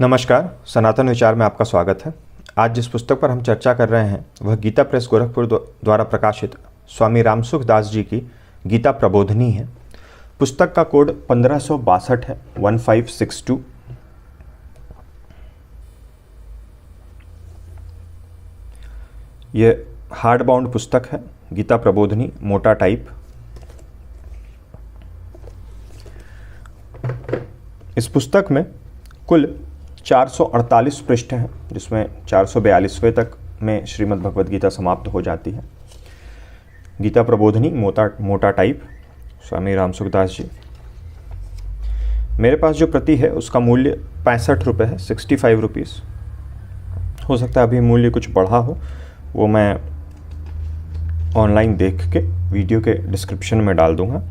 नमस्कार, सनातन विचार में आपका स्वागत है। आज जिस पुस्तक पर हम चर्चा कर रहे हैं वह गीता प्रेस गोरखपुर द्वारा प्रकाशित स्वामी रामसुख दास जी की गीता प्रबोधनी है। पुस्तक का कोड 1562 है, 1562। ये हार्ड बाउंड पुस्तक है, गीता प्रबोधनी, मोटा टाइप। इस पुस्तक में कुल 448 पृष्ठ हैं, जिसमें 442वें तक में श्रीमद् भगवद गीता समाप्त हो जाती है। गीता प्रबोधनी, मोटा टाइप, स्वामी रामसुख दास जी। मेरे पास जो प्रति है उसका मूल्य 65 रुपये है, 65 रुपीज़। हो सकता है अभी मूल्य कुछ बढ़ा हो, वो मैं ऑनलाइन देख के वीडियो के डिस्क्रिप्शन में डाल दूँगा।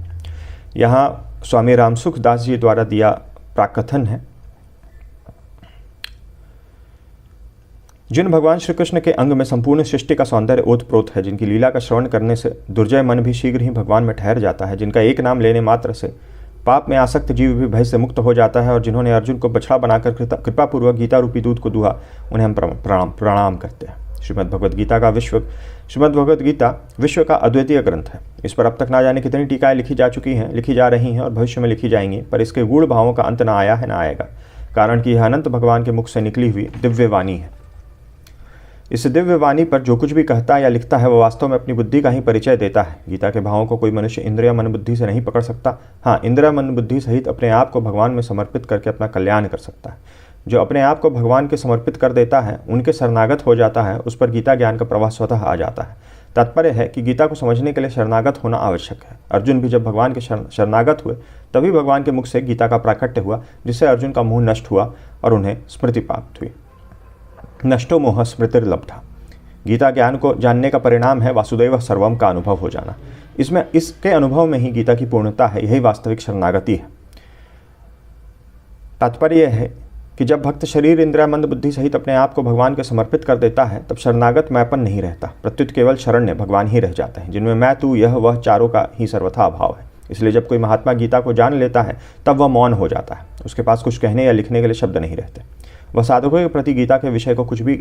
यहाँ स्वामी रामसुख दास जी द्वारा दिया प्राकथन है। जिन भगवान श्री कृष्ण के अंग में संपूर्ण सृष्टि का सौंदर्य ओतप्रोत है, जिनकी लीला का श्रवण करने से दुर्जय मन भी शीघ्र ही भगवान में ठहर जाता है, जिनका एक नाम लेने मात्र से पाप में आसक्त जीव भी भय से मुक्त हो जाता है, और जिन्होंने अर्जुन को बछड़ा बनाकर कृपापूर्वक गीता रूपी दूध को दुहा, उन्हें हम प्रणाम करते हैं। श्रीमद् भगवद गीता विश्व का अद्वितीय ग्रंथ है। इस पर अब तक ना जाने कितनी टीकाएँ लिखी जा चुकी हैं, लिखी जा रही हैं और भविष्य में लिखी जाएंगी, पर इसके गूढ़ भावों का अंत ना आया है, ना आएगा। कारण कि यह अनंत भगवान के मुख से निकली हुई दिव्य वाणी है। इस दिव्य वाणी पर जो कुछ भी कहता या लिखता है वह वास्तव में अपनी बुद्धि का ही परिचय देता है। गीता के भावों को कोई मनुष्य इंद्रिय मन बुद्धि से नहीं पकड़ सकता। हाँ, इंद्रिय मन बुद्धि सहित अपने आप को भगवान में समर्पित करके अपना कल्याण कर सकता है। जो अपने आप को भगवान के समर्पित कर देता है, उनके शरणागत हो जाता है, उस पर गीता ज्ञान का प्रवाह स्वतः आ जाता है। तात्पर्य है कि गीता को समझने के लिए शरणागत होना आवश्यक है। अर्जुन भी जब भगवान के शरणागत हुए तभी भगवान के मुख से गीता का प्राकट्य हुआ, जिससे अर्जुन का मोह नष्ट हुआ और उन्हें स्मृति प्राप्त हुई। नष्टो मोह स्मृतिर्लब्धा। गीता ज्ञान को जानने का परिणाम है वासुदेव सर्वम का अनुभव हो जाना। इसके अनुभव में ही गीता की पूर्णता है, यही वास्तविक शरणागति है। तात्पर्य यह है कि जब भक्त शरीर इंद्रिय मन बुद्धि सहित अपने आप को भगवान के समर्पित कर देता है, तब शरणागत मैंपन नहीं रहता, प्रत्युत केवल शरण्य भगवान ही रह जाते हैं, जिनमें मैं तू यह वह चारों का ही सर्वथा अभाव है। इसलिए जब कोई महात्मा गीता को जान लेता है तब वह मौन हो जाता है, उसके पास कुछ कहने या लिखने के लिए शब्द नहीं रहते। वह साधकों के प्रति गीता के विषय को कुछ भी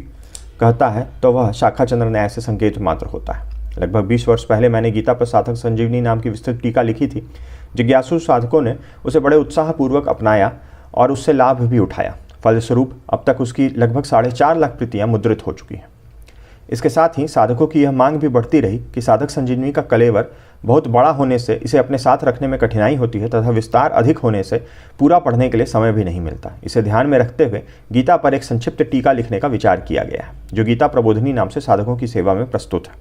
कहता है तो वह शाखा चंद्र न्याय से संकेत मात्र होता है। लगभग 20 वर्ष पहले मैंने गीता पर साधक संजीवनी नाम की विस्तृत टीका लिखी थी। जिज्ञासु साधकों ने उसे बड़े उत्साहपूर्वक अपनाया और उससे लाभ भी उठाया। फलस्वरूप अब तक उसकी लगभग 4.5 लाख प्रतियाँ मुद्रित हो चुकी हैं। इसके साथ ही साधकों की यह मांग भी बढ़ती रही कि साधक संजीवनी का कलेवर बहुत बड़ा होने से इसे अपने साथ रखने में कठिनाई होती है, तथा विस्तार अधिक होने से पूरा पढ़ने के लिए समय भी नहीं मिलता। इसे ध्यान में रखते हुए गीता पर एक संक्षिप्त टीका लिखने का विचार किया गया है, जो गीता प्रबोधनी नाम से साधकों की सेवा में प्रस्तुत है।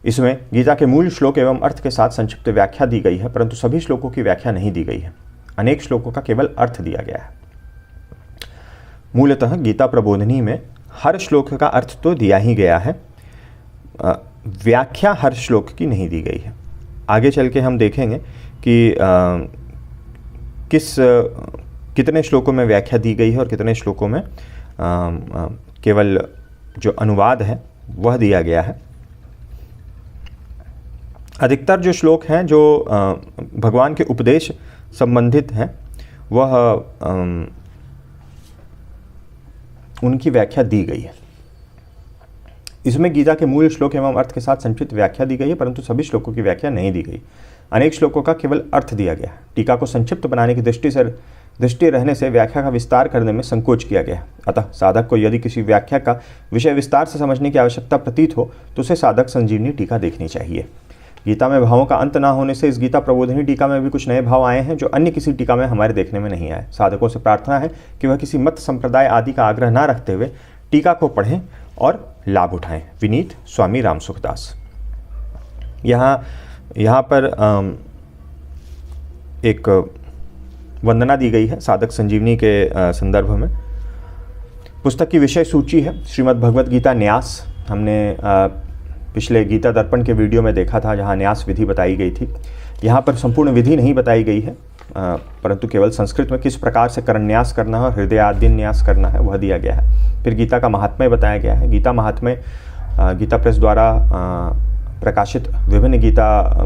इसमें गीता के मूल श्लोक एवं अर्थ के साथ संक्षिप्त व्याख्या दी गई है, परंतु सभी श्लोकों की व्याख्या नहीं दी गई है। अनेक श्लोकों का केवल अर्थ दिया गया है। मूलतः गीता प्रबोधनी में हर श्लोक का अर्थ तो दिया ही गया है, व्याख्या हर श्लोक की नहीं दी गई है। आगे चल के हम देखेंगे कि कितने श्लोकों में व्याख्या दी गई है और कितने श्लोकों में केवल जो अनुवाद है वह दिया गया है। अधिकतर जो श्लोक हैं जो भगवान के उपदेश संबंधित हैं वह उनकी व्याख्या दी गई है। इसमें गीता के मूल श्लोक एवं अर्थ के साथ संक्षिप्त व्याख्या दी गई है, परंतु सभी श्लोकों की व्याख्या नहीं दी गई। अनेक श्लोकों का केवल अर्थ दिया गया है। टीका को संक्षिप्त बनाने की दृष्टि रहने से व्याख्या का विस्तार करने में संकोच किया गया है। अतः साधक को यदि किसी व्याख्या का विषय विस्तार से समझने की आवश्यकता प्रतीत हो तो उसे साधक संजीवनी टीका देखनी चाहिए। गीता में भावों का अंत ना होने से इस गीता प्रबोधनी टीका में भी कुछ नए भाव आए हैं जो अन्य किसी टीका में हमारे देखने में नहीं आए। साधकों से प्रार्थना है कि वह किसी मत संप्रदाय आदि का आग्रह न रखते हुए टीका को पढ़ें और लाभ उठाएं। विनीत, स्वामी रामसुख दास। यहाँ पर एक वंदना दी गई है साधक संजीवनी के संदर्भ में। पुस्तक की विषय सूची है श्रीमद् भगवद गीता न्यास। हमने पिछले गीता दर्पण के वीडियो में देखा था, जहाँ न्यास विधि बताई गई थी। यहाँ पर संपूर्ण विधि नहीं बताई गई है, परंतु केवल संस्कृत में किस प्रकार से करन्यास करना है और हृदयाद्य न्यास करना है वह दिया गया है। फिर गीता का महात्म्य बताया गया है। गीता महात्म्य गीता प्रेस द्वारा प्रकाशित विभिन्न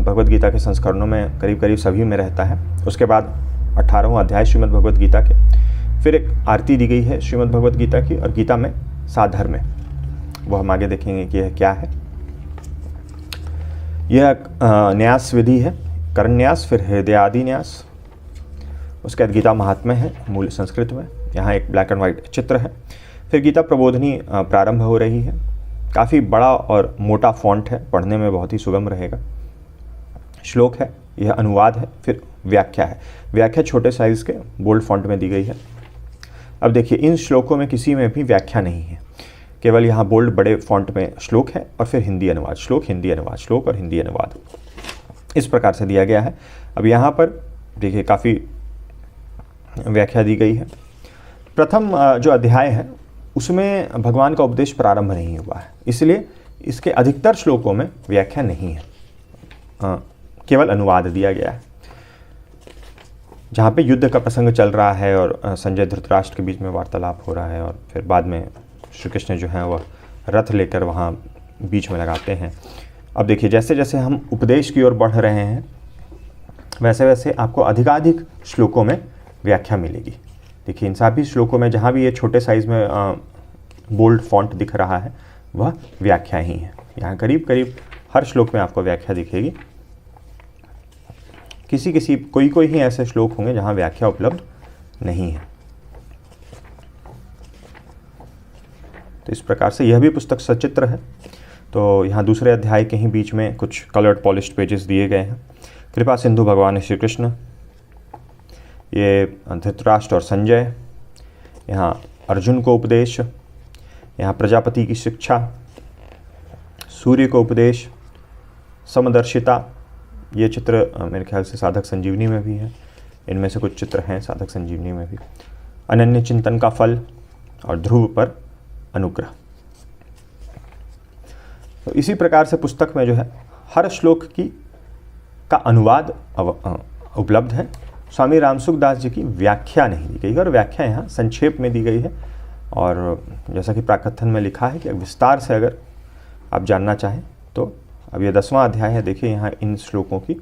भगवद गीता के संस्करणों में करीब करीब सभी में रहता है। उसके बाद 18वां अध्याय श्रीमद् भगवद गीता के, फिर एक आरती दी गई है श्रीमद् भगवद गीता की, और गीता में साधर्म है, वो हम आगे देखेंगे कि यह क्या है। यह न्यास विधि है, कर्ण न्यास, फिर हृदयादि न्यास, उसके बाद गीता महात्म्य है मूल संस्कृत में। यहाँ एक ब्लैक एंड वाइट चित्र है। फिर गीता प्रबोधनी प्रारंभ हो रही है। काफ़ी बड़ा और मोटा फॉन्ट है, पढ़ने में बहुत ही सुगम रहेगा। श्लोक है, यह अनुवाद है। फिर व्याख्या है, व्याख्या छोटे साइज़ के बोल्ड फॉन्ट में दी गई है। अब देखिए, इन श्लोकों में किसी में भी व्याख्या नहीं है, केवल यहाँ बोल्ड बड़े फॉन्ट में श्लोक है और फिर हिंदी अनुवाद, श्लोक हिंदी अनुवाद, श्लोक और हिंदी अनुवाद, इस प्रकार से दिया गया है। अब यहाँ पर देखिए काफ़ी व्याख्या दी गई है। प्रथम जो अध्याय है उसमें भगवान का उपदेश प्रारंभ नहीं हुआ है, इसलिए इसके अधिकतर श्लोकों में व्याख्या नहीं है, केवल अनुवाद दिया गया है। जहाँ पे युद्ध का प्रसंग चल रहा है और संजय धृतराष्ट्र के बीच में वार्तालाप हो रहा है, और फिर बाद में श्री कृष्ण जो है वह रथ लेकर वहाँ बीच में लगाते हैं। अब देखिए, जैसे जैसे हम उपदेश की ओर बढ़ रहे हैं वैसे वैसे आपको अधिकाधिक श्लोकों में व्याख्या मिलेगी। देखिए, इन सभी श्लोकों में जहाँ भी ये छोटे साइज़ में बोल्ड फॉन्ट दिख रहा है वह व्याख्या ही है। यहाँ करीब करीब हर श्लोक में आपको व्याख्या दिखेगी। कोई ही ऐसे श्लोक होंगे जहाँ व्याख्या उपलब्ध नहीं है। तो इस प्रकार से यह भी पुस्तक सचित्र है। तो यहाँ दूसरे अध्याय के ही बीच में कुछ कलर्ड पॉलिश्ड पेजेस दिए गए हैं। कृपा सिंधु भगवान श्री कृष्ण, ये धृतराष्ट्र और संजय, यहाँ अर्जुन को उपदेश, यहाँ प्रजापति की शिक्षा, सूर्य को उपदेश, समदर्शिता, ये चित्र मेरे ख्याल से साधक संजीवनी में भी है, इनमें से कुछ चित्र हैं साधक संजीवनी में भी, अनन्य चिंतन का फल और ध्रुव पर अनुग्रह। तो इसी प्रकार से पुस्तक में जो है हर श्लोक का अनुवाद उपलब्ध है। स्वामी रामसुख दास जी की व्याख्या नहीं दी गई है, और व्याख्या यहाँ संक्षेप में दी गई है। और जैसा कि प्राकथन में लिखा है कि विस्तार से अगर आप जानना चाहें तो अब ये 10वां अध्याय है। देखिए, यहाँ इन श्लोकों की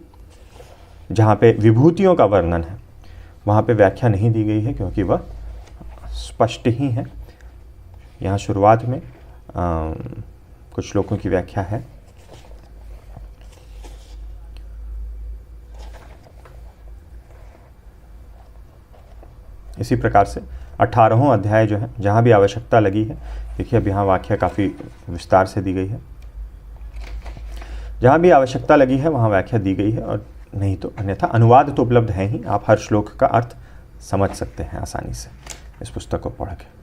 जहाँ पे विभूतियों का वर्णन है वहाँ पे व्याख्या नहीं दी गई है, क्योंकि वह स्पष्ट ही है। यहाँ शुरुआत में कुछ श्लोकों की व्याख्या है। इसी प्रकार से 18वां अध्याय जो है, जहाँ भी आवश्यकता लगी है, देखिए अब यहाँ व्याख्या काफ़ी विस्तार से दी गई है। जहाँ भी आवश्यकता लगी है वहाँ व्याख्या दी गई है, और नहीं तो अन्यथा अनुवाद तो उपलब्ध है ही। आप हर श्लोक का अर्थ समझ सकते हैं आसानी से इस पुस्तक को पढ़ के।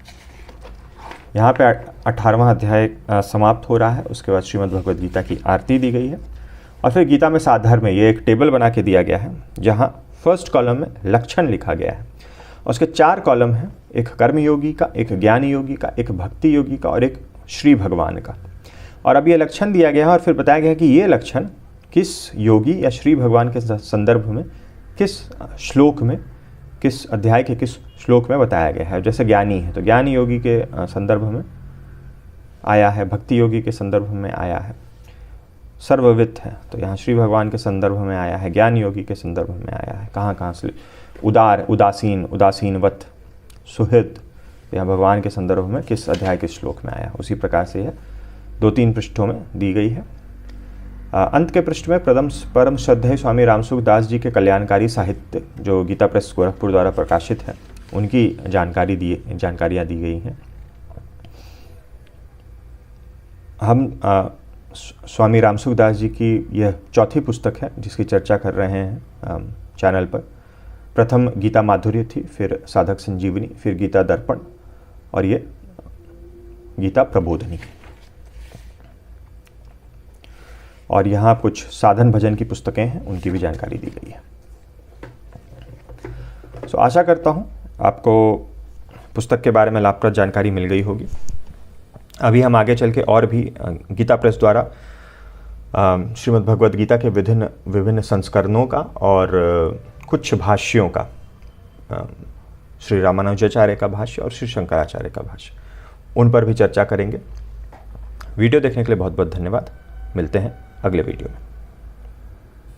यहाँ पे 18वां अध्याय समाप्त हो रहा है। उसके बाद श्रीमद् भगवद गीता की आरती दी गई है, और फिर गीता में साधर्म में ये एक टेबल बना के दिया गया है, जहाँ फर्स्ट कॉलम में लक्षण लिखा गया है। उसके 4 कॉलम हैं, एक कर्म योगी का, एक ज्ञान योगी का, एक भक्ति योगी का और एक श्री भगवान का। और अब ये लक्षण दिया गया है और फिर बताया गया है कि ये लक्षण किस योगी या श्री भगवान के संदर्भ में, किस श्लोक में, किस अध्याय के किस श्लोक में बताया गया है। जैसे ज्ञानी है तो ज्ञानी योगी के संदर्भ में आया है, भक्ति योगी के संदर्भ में आया है, सर्ववित्त है तो यहाँ श्री भगवान के संदर्भ में आया है, ज्ञान योगी के संदर्भ में आया है। कहाँ से उदार, उदासीन, उदासीनवत, सुहृद, यहाँ भगवान के संदर्भ में किस अध्याय किस श्लोक में आया। उसी प्रकार से यह 2-3 पृष्ठों में दी गई है। अंत के पृष्ठ में परम श्रद्धेय स्वामी रामसुख दास जी के कल्याणकारी साहित्य जो गीता प्रेस गोरखपुर द्वारा प्रकाशित है उनकी जानकारियाँ दी गई हैं। हम स्वामी रामसुख दास जी की यह चौथी पुस्तक है जिसकी चर्चा कर रहे हैं चैनल पर। प्रथम गीता माधुर्य थी, फिर साधक संजीवनी, फिर गीता दर्पण और ये गीता प्रबोधनी। और यहाँ कुछ साधन भजन की पुस्तकें हैं, उनकी भी जानकारी दी गई है। सो आशा करता हूँ आपको पुस्तक के बारे में लाभप्रद जानकारी मिल गई होगी। अभी हम आगे चल के और भी गीता प्रेस द्वारा श्रीमद् भगवद गीता के विभिन्न संस्करणों का और कुछ भाष्यों का, श्री रामानुजाचार्य का भाष्य और श्री शंकराचार्य का भाष्य, उन पर भी चर्चा करेंगे। वीडियो देखने के लिए बहुत बहुत धन्यवाद। मिलते हैं अगले वीडियो में।